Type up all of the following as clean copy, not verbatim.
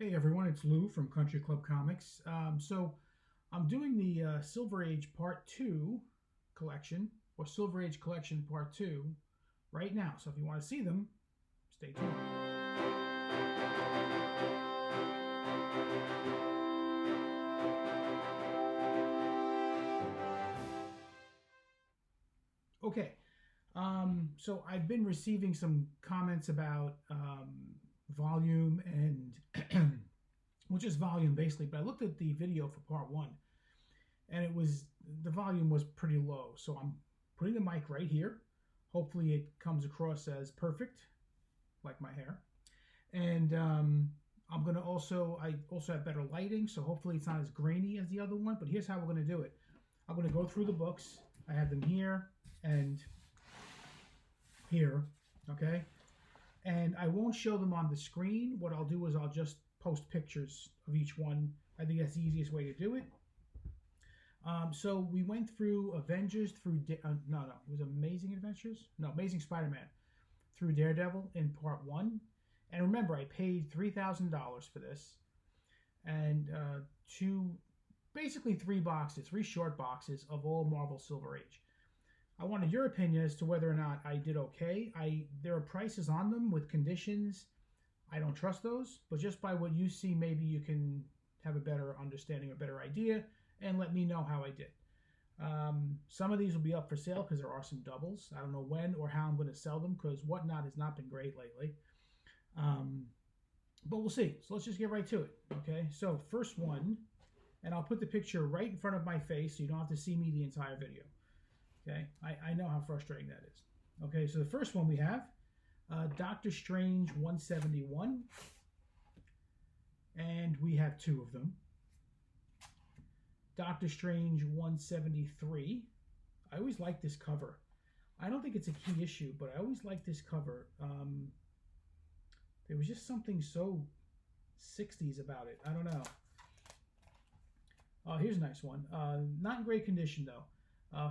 Hey everyone, it's Lou from Country Club Comics. So I'm doing the Silver Age Part 2 collection, or Silver Age Collection Part 2, right now. So if you want to see them, stay tuned. Okay, so I've been receiving some comments about volume and, well, just volume basically, but I looked at the video for Part 1 and the volume was pretty low. So I'm putting the mic right here. Hopefully it comes across as perfect, like my hair. And I also have better lighting, so hopefully it's not as grainy as the other one. But here's how we're going to do it. I'm going to go through the books. I have them here and here, okay? And I won't show them on the screen. What I'll do is I'll just post pictures of each one. I think that's the easiest way to do it. So we went through Avengers through it was Amazing Adventures? No, Amazing Spider-Man through Daredevil in Part 1. And remember, I paid $3,000 for this, and basically three short boxes of all Marvel Silver Age. I wanted your opinion as to whether or not I did okay. There are prices on them with conditions. I don't trust those, but just by what you see, maybe you can have a better understanding, a better idea, and let me know how I did. Some of these will be up for sale because there are some doubles. I don't know when or how I'm going to sell them because Whatnot has not been great lately. But we'll see. So let's just get right to it. Okay, so first one, and I'll put the picture right in front of my face so you don't have to see me the entire video. Okay, I know how frustrating that is. Okay, so the first one we have Doctor Strange 171, and we have two of them. Doctor Strange 173. I always like this cover. I don't think it's a key issue, but I always like this cover. There was just something so 60s about it. I don't know. Here's a nice one. Not in great condition, though.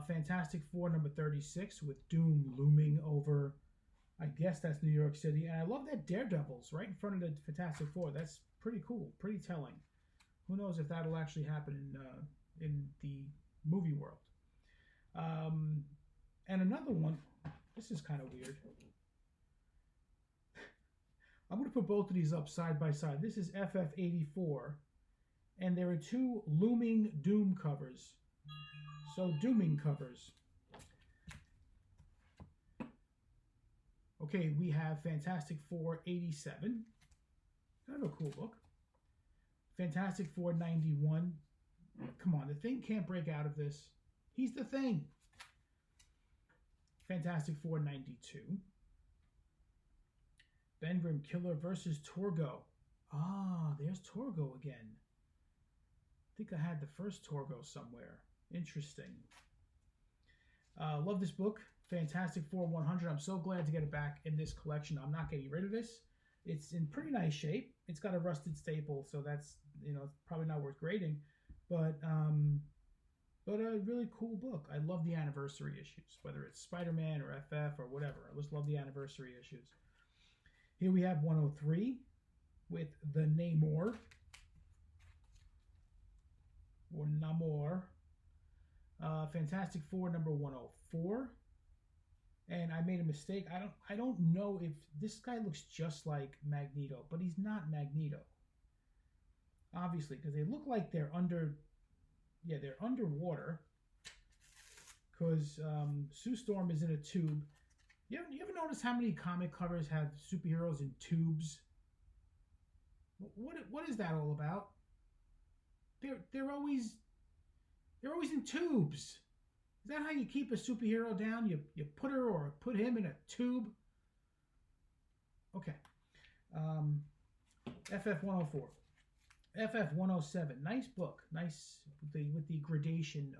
Fantastic Four number 36 with Doom looming over, I guess that's New York City. And I love that Daredevil's right in front of the Fantastic Four. That's pretty cool, pretty telling. Who knows if that'll actually happen in the movie world. And another one, this is kind of weird. I'm going to put both of these up side by side. This is FF84, and there are two looming Doom covers. So, Dooming covers. Okay, we have Fantastic Four 87. Kind of a cool book. Fantastic Four 91. Come on, the Thing can't break out of this. He's the Thing. Fantastic Four 92. Ben Grimm Killer versus Torgo. Ah, there's Torgo again. I think I had the first Torgo somewhere. Interesting. Love this book. Fantastic Four 100. I'm so glad to get it back in this collection. I'm not getting rid of this. It's in pretty nice shape. It's got a rusted staple, so that's, it's probably not worth grading. But a really cool book. I love the anniversary issues, whether it's Spider-Man or FF or whatever. I just love the anniversary issues. Here we have 103 with the Namor, or Namor. Fantastic Four number 104. And I made a mistake. I don't know if this guy looks just like Magneto, but he's not Magneto. Obviously, because they look like they're underwater. Because Sue Storm is in a tube. You ever notice how many comic covers have superheroes in tubes? What is that all about? They're always in tubes. Is that how you keep a superhero down? You put her or put him in a tube? Okay. FF 104. FF 107. Nice book. Nice with the gradation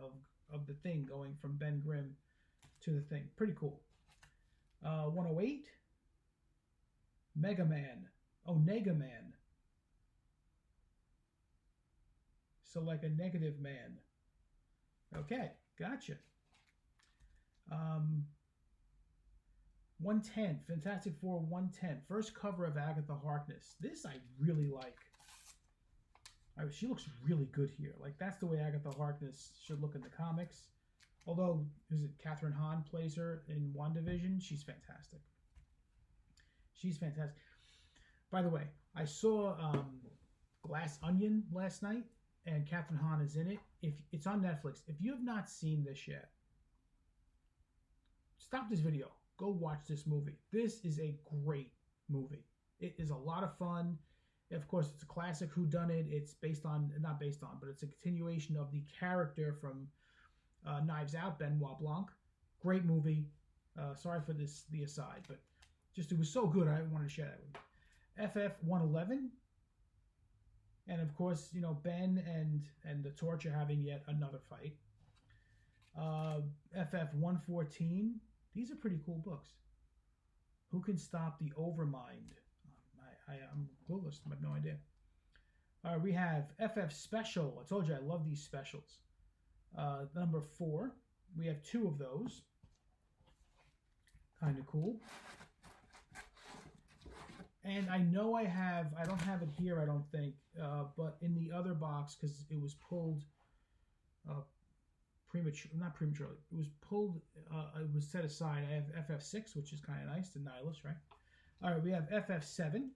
of the Thing going from Ben Grimm to the Thing. Pretty cool. 108. Mega Man. Oh, Nega Man. So like a negative man. Okay, gotcha. 110, Fantastic Four 110. First cover of Agatha Harkness. This I really like. She looks really good here. Like, that's the way Agatha Harkness should look in the comics. Although, is it Catherine Hahn plays her in WandaVision? She's fantastic. She's fantastic. By the way, I saw Glass Onion last night, and Catherine Hahn is in it. If it's on Netflix, if you have not seen this yet, stop this video. Go watch this movie. This is a great movie. It is a lot of fun. Of course, it's a classic whodunit. It's based on, not based on, but it's a continuation of the character from Knives Out, Benoit Blanc. Great movie. Sorry for the aside, but just it was so good. I wanted to share that with you. FF 111, and of course, you know, Ben and the Torch are having yet another fight. FF 114. These are pretty cool books. Who Can Stop the Overmind? I'm clueless. I have no idea. All right, we have FF Special. I told you I love these specials. Number 4. We have 2 of those. Kind of cool. And I know I don't have it here, I don't think, but in the other box, because it was pulled not prematurely. It was pulled, it was set aside. I have FF6, which is kind of nice, the Nihilist, right? All right, we have FF7.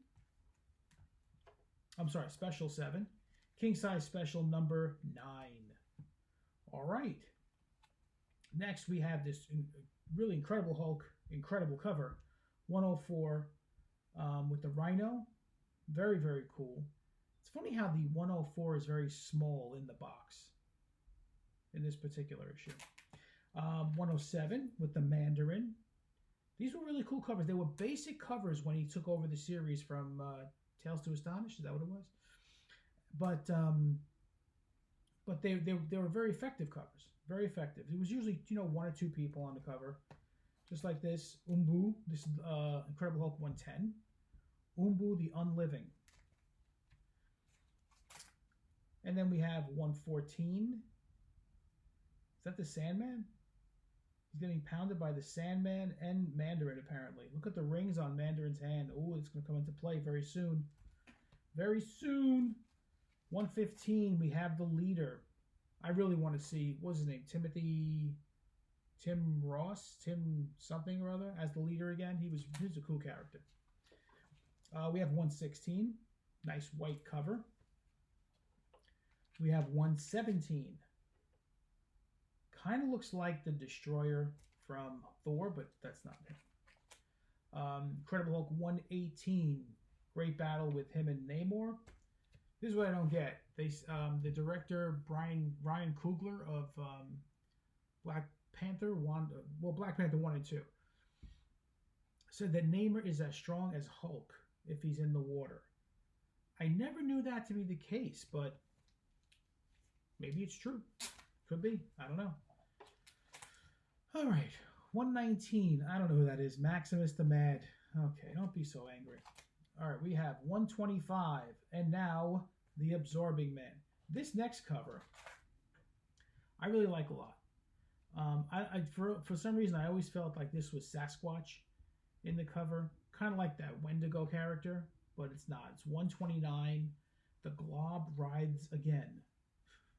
I'm sorry, Special 7. King Size Special number 9. All right. Next, we have this really incredible Hulk, incredible cover, 104 with the Rhino. Very, very cool. It's funny how the 104 is very small in the box in this particular issue. 107 with the Mandarin. These were really cool covers. They were basic covers when he took over the series from Tales to Astonish. Is that what it was? But they were very effective covers. Very effective. It was usually, you know, 1 or 2 people on the cover. Just like this. Umbu. This is Incredible Hulk 110. Umbu the Unliving. And then we have 114. Is that the Sandman? He's getting pounded by the Sandman and Mandarin, apparently. Look at the rings on Mandarin's hand. Oh, it's going to come into play very soon. Very soon. 115, we have the leader. I really want to see, what's his name? Tim Ross? Tim something or other as the leader again. He was a cool character. We have 116. Nice white cover. We have 117. Kind of looks like the Destroyer from Thor, but that's not him. Incredible Hulk 118. Great battle with him and Namor. This is what I don't get. The director, Ryan Coogler of Black Panther 1, Black Panther 1 and 2, said that Namor is as strong as Hulk if he's in the water. I never knew that to be the case, but maybe it's true. Could be. I don't know. All right. 119. I don't know who that is. Maximus the Mad. Okay, don't be so angry. All right, we have 125. And now, the Absorbing Man. This next cover, I really like a lot. For some reason, I always felt like this was Sasquatch in the cover. Kind of like that Wendigo character, but it's not. It's 129. The Glob rides again.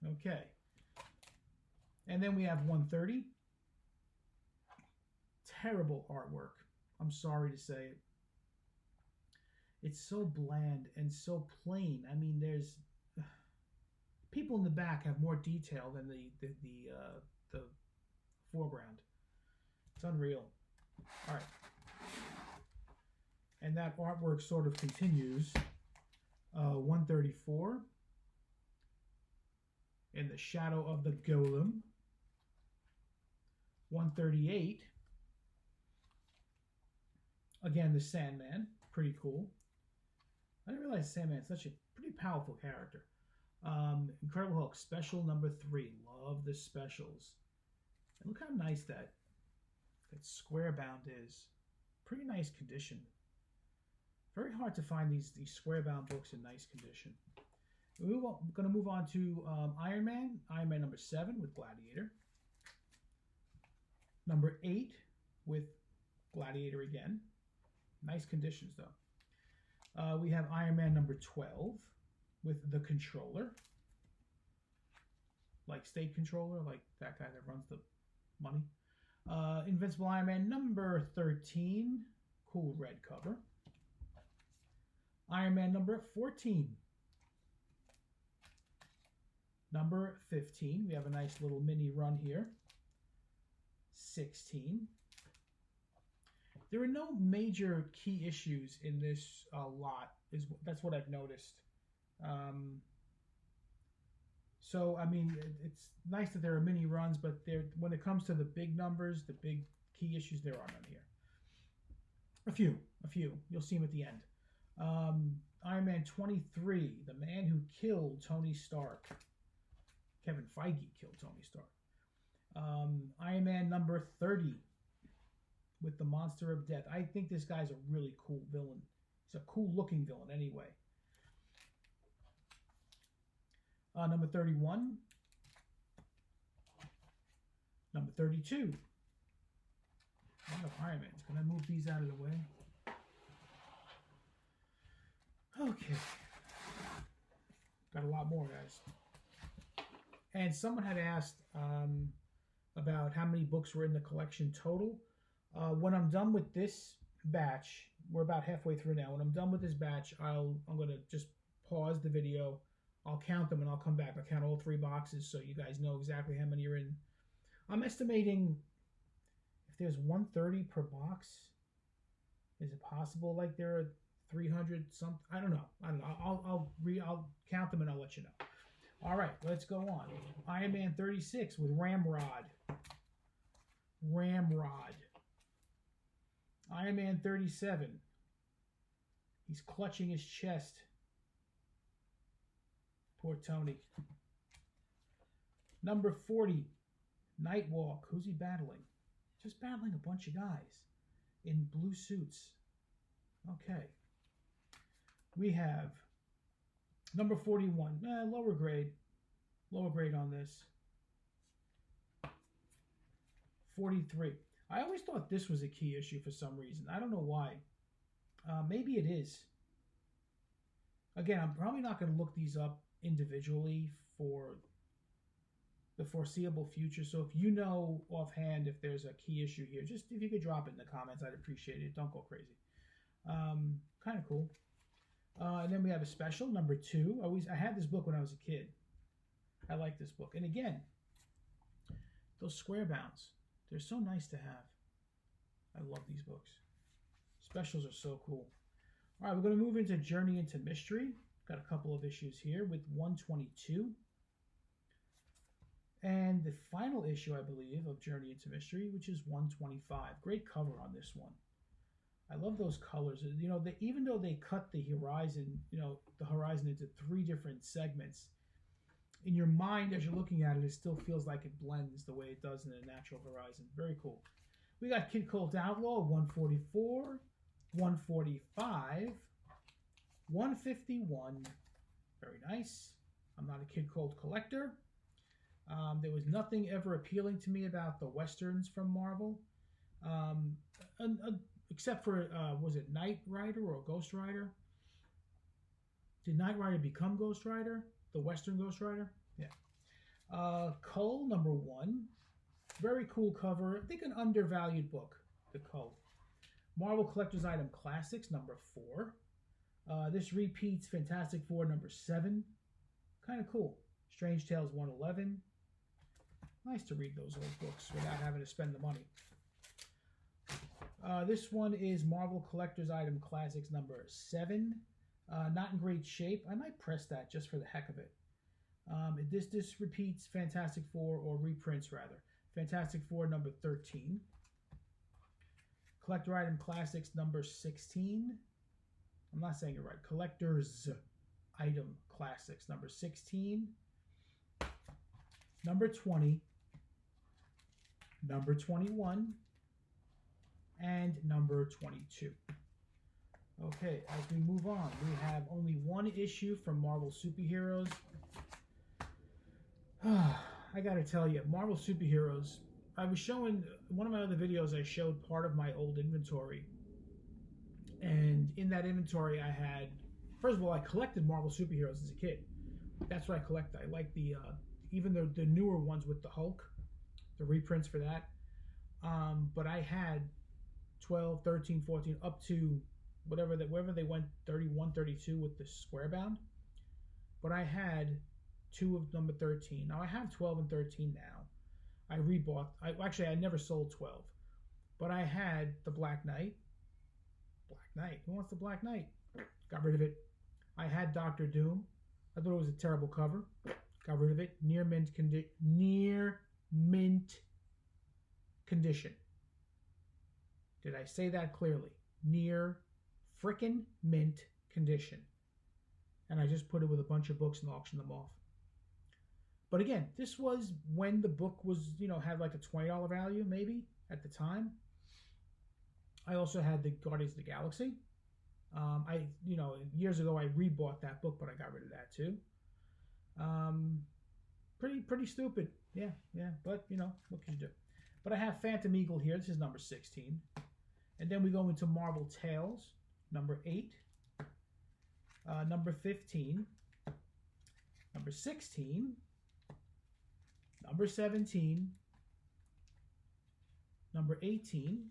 Okay. And then we have 130. Terrible artwork. I'm sorry to say it. It's so bland and so plain. I mean, there's people in the back have more detail than the foreground. It's unreal. All right. And that artwork sort of continues. 134. In the Shadow of the Golem. 138. Again, the Sandman. Pretty cool. I didn't realize Sandman's such a pretty powerful character. Incredible Hulk, special number 3. Love the specials. And look how nice that square bound is. Pretty nice condition. Very hard to find these square bound books in nice condition. We're going to move on to Iron Man. Iron Man number 7 with Gladiator. Number 8 with Gladiator again. Nice conditions though. We have Iron Man number 12 with the controller, like state controller, like that guy that runs the money. Invincible Iron Man number 13, cool red cover. Iron Man number 14. Number 15, we have a nice little mini run here. 16. There are no major key issues in this lot. That's what I've noticed. So, I mean, it's nice that there are mini runs, but when it comes to the big numbers, the big key issues, there are none here. A few. You'll see them at the end. Iron Man 23, the man who killed Tony Stark. Kevin Feige killed Tony Stark. Iron Man number 30 with the Monster of Death. I think this guy's a really cool villain. He's a cool looking villain anyway. Number 31. Number 32. A lot of Iron Mans. Can I move these out of the way? Okay. Got a lot more, guys. And someone had asked about how many books were in the collection total. When I'm done with this batch, we're about halfway through now. When I'm done with this batch, I'm going to just pause the video. I'll count them and I'll come back. I'll count all 3 boxes so you guys know exactly how many are in. I'm estimating if there's 130 per box. Is it possible like there are 300 something? I don't know. I'll count them and I'll let you know. All right, let's go on. Iron Man 36 with Ramrod. Iron Man 37. He's clutching his chest. Poor Tony. Number 40, Nightwalk. Who's he battling? Just battling a bunch of guys in blue suits. Okay. We have number 41. Lower grade. Lower grade on this. 43. I always thought this was a key issue for some reason. I don't know why. Maybe it is. Again, I'm probably not going to look these up individually for the foreseeable future. So if you know offhand if there's a key issue here, just if you could drop it in the comments, I'd appreciate it. Don't go crazy. Kind of cool. And then we have a special, number 2. I had this book when I was a kid. I like this book. And again, those square bounds, they're so nice to have. I love these books. Specials are so cool. All right, we're going to move into Journey into Mystery. Got a couple of issues here with 122. And the final issue, I believe, of Journey into Mystery, which is 125. Great cover on this one. I love those colors. You know, even though they cut the horizon, the horizon into 3 different segments, in your mind as you're looking at it, it still feels like it blends the way it does in a natural horizon. Very cool. We got Kid Colt Outlaw, 144, 145, 151. Very nice. I'm not a Kid Colt collector. There was nothing ever appealing to me about the Westerns from Marvel. Except for, was it Knight Rider or Ghost Rider? Did Knight Rider become Ghost Rider? The Western Ghost Rider? Yeah. Cull, number 1. Very cool cover. I think an undervalued book, the Cull. Marvel Collector's Item Classics, number 4. This repeats Fantastic Four, number 7. Kind of cool. Strange Tales 111. Nice to read those old books without having to spend the money. This one is Marvel Collector's Item Classics number 7. Not in great shape. I might press that just for the heck of it. This repeats Fantastic Four, or reprints rather. Fantastic Four number 13. Collector Item Classics number 16. I'm not saying it right. Collector's Item Classics number 16. Number 20. Number 21. And number 22. Okay, as we move on, we have only one issue from Marvel Superheroes. I gotta tell you, Marvel Superheroes, I was showing, one of my other videos, I showed part of my old inventory. And in that inventory, I had first of all, I collected Marvel superheroes as a kid. That's what I collected. I like the even the newer ones with the Hulk, the reprints for that. But I had 12, 13, 14, up to wherever they went, 31, 32 with the square bound. But I had two of number 13. Now I have 12 and 13 now. I rebought. Actually, I never sold 12. But I had the Black Knight. Black Knight. Who wants the Black Knight? Got rid of it. I had Doctor Doom. I thought it was a terrible cover. Got rid of it. Near mint condition. Did I say that clearly? Near frickin' mint condition. And I just put it with a bunch of books and auctioned them off. But again, this was when the book was, had like a $20 value maybe at the time. I also had the Guardians of the Galaxy. Years ago I rebought that book, but I got rid of that too. Pretty stupid. Yeah. But what can you do? But I have Phantom Eagle here. This is number 16. And then we go into Marvel Tales, number 8, number 15, number 16, number 17, number 18,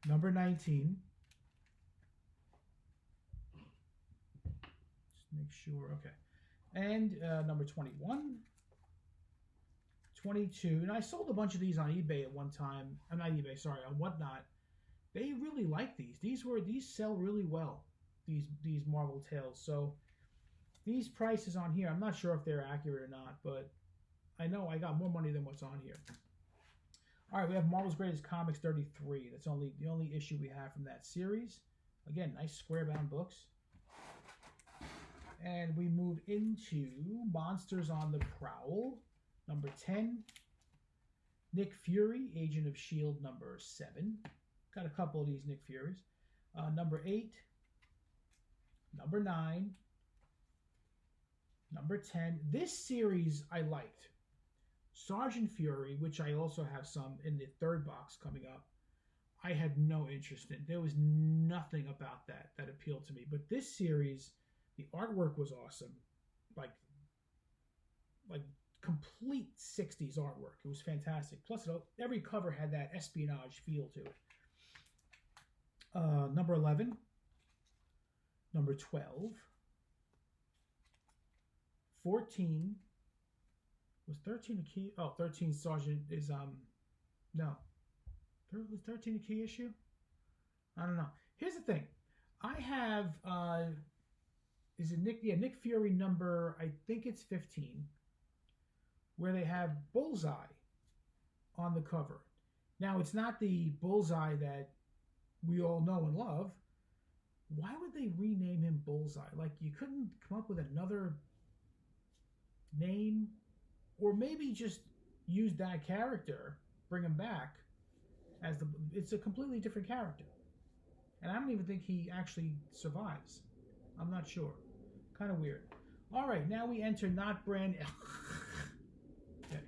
number 19. Just make sure, okay. And number 21. 22, and I sold a bunch of these on eBay at one time. Not eBay, sorry, on Whatnot. They really like these. These sell really well. These Marvel Tales. So these prices on here, I'm not sure if they're accurate or not, but I know I got more money than what's on here. All right, we have Marvel's Greatest Comics 33. That's the only issue we have from that series. Again, nice square bound books. And we move into Monsters on the Prowl. Number 10, Nick Fury, Agent of S.H.I.E.L.D., number 7. Got a couple of these Nick Furies. Number 8, number 9, number 10. This series I liked. Sergeant Fury, which I also have some in the third box coming up, I had no interest in. There was nothing about that appealed to me. But this series, the artwork was awesome. Like complete 60s artwork. It was fantastic. Plus, every cover had that espionage feel to it. Number 11. Number 12. 14. Was 13 a key? Oh, 13 Sergeant is, no. Was 13 a key issue? I don't know. Here's the thing. I have, is it Nick? Yeah, Nick Fury number, I think it's 15. Where they have Bullseye on the cover. Now, it's not the Bullseye that we all know and love. Why would they rename him Bullseye? Like, you couldn't come up with another name? Or maybe just use that character, bring him back, it's a completely different character. And I don't even think he actually survives. I'm not sure. Kind of weird. All right, now we enter Not Brand Echh. Okay.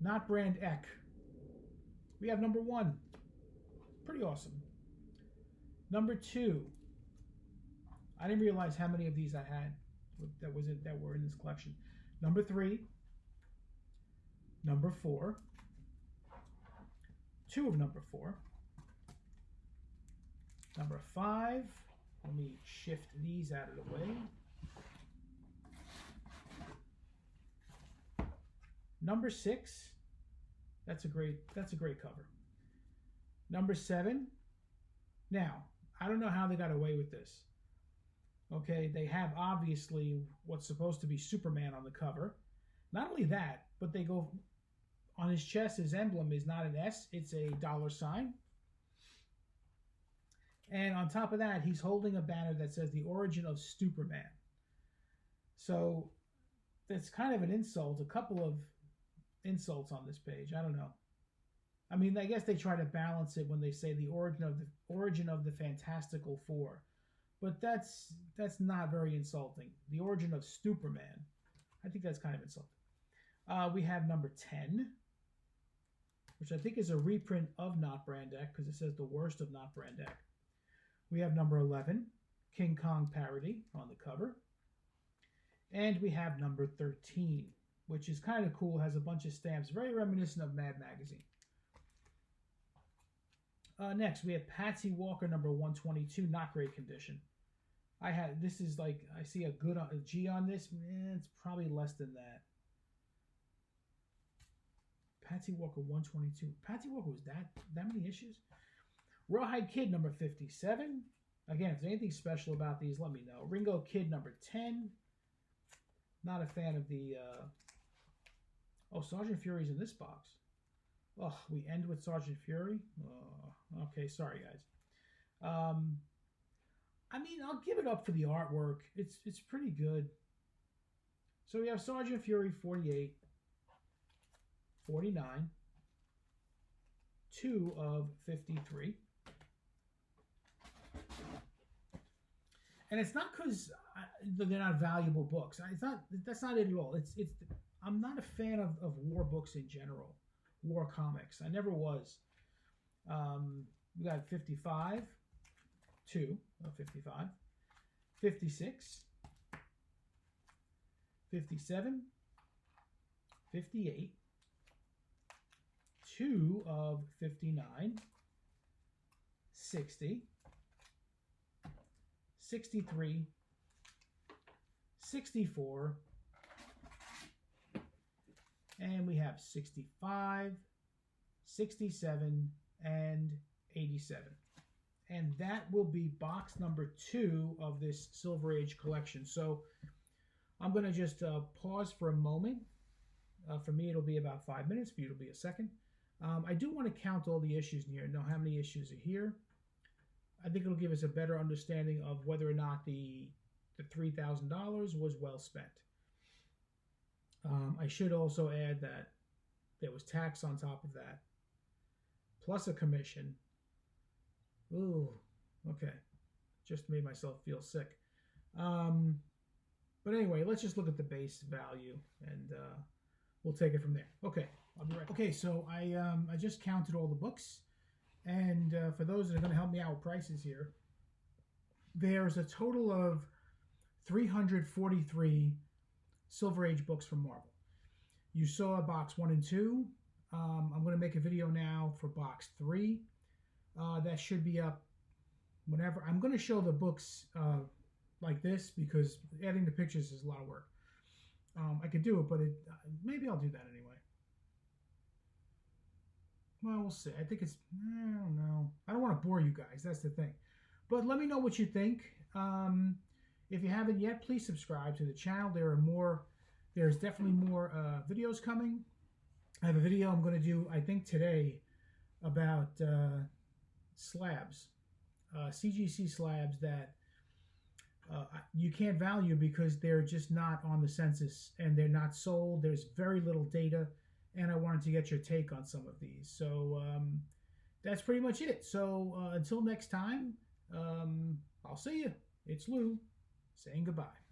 Not Brand Echh. We have number 1. Pretty awesome. Number 2. I didn't realize how many of these I had that were in this collection. Number 3. Number 4. 2 of number 4. Number 5. Let me shift these out of the way. Number 6. That's a great cover. Number 7. Now, I don't know how they got away with this. Okay, they have obviously what's supposed to be Superman on the cover. Not only that, but they go on his chest, his emblem is not an S, it's a $. And on top of that, he's holding a banner that says the origin of Superman. So that's kind of an insult, a couple of insults on this page. I don't know. I mean, I guess they try to balance it when they say the origin of the Fantastical Four. But that's not very insulting. The origin of Superman. I think that's kind of insulting. We have number 10, which I think is a reprint of Not Brand Echh because it says the worst of Not Brand Echh. We have number 11, King Kong parody on the cover. And we have number 13, which is kind of cool, has a bunch of stamps, very reminiscent of Mad Magazine. Next, we have Patsy Walker number 122, not great condition. This is like, I see a G on this, it's probably less than that. Patsy Walker 122. Patsy Walker was that many issues? Rawhide Kid number 57. Again, if there's anything special about these, let me know. Ringo Kid number 10. Not a fan of the... Oh, Sergeant Fury's in this box. Oh, we end with Sergeant Fury? Oh, okay, sorry, guys. I mean, I'll give it up for the artwork. It's pretty good. So we have Sergeant Fury 48, 49, 2 of 53. And it's not because they're not valuable books. That's not it at all. I'm not a fan of war books in general, war comics. I never was. We got 55, 2 of 55, 56, 57, 58, 2 of 59, 60, 63, 64, and we have 65, 67, and 87. And that will be box number 2 of this Silver Age collection. So I'm going to just pause for a moment. For me, it'll be about 5 minutes. For you, it'll be a second. I do want to count all the issues in here, know how many issues are here. I think it'll give us a better understanding of whether or not the $3,000 was well spent. I should also add that there was tax on top of that, plus a commission. Ooh, okay. Just made myself feel sick. But anyway, let's just look at the base value, and we'll take it from there. Okay, I'll be right back. Okay, so I just counted all the books, and for those that are going to help me out with prices here, there's a total of 343 Silver Age books from Marvel. You saw box 1 and 2. I'm going to make a video now for box 3. That should be up whenever. I'm going to show the books like this because adding the pictures is a lot of work. I could do it, but maybe I'll do that anyway. Well, we'll see. I think I don't know. I don't want to bore you guys. That's the thing. But let me know what you think. If you haven't yet, please subscribe to the channel. There's definitely more videos coming. I have a video I'm going to do, I think today, about slabs, CGC slabs that you can't value because they're just not on the census and they're not sold. There's very little data, and I wanted to get your take on some of these. So that's pretty much it. So until next time, I'll see you. It's Lou saying goodbye.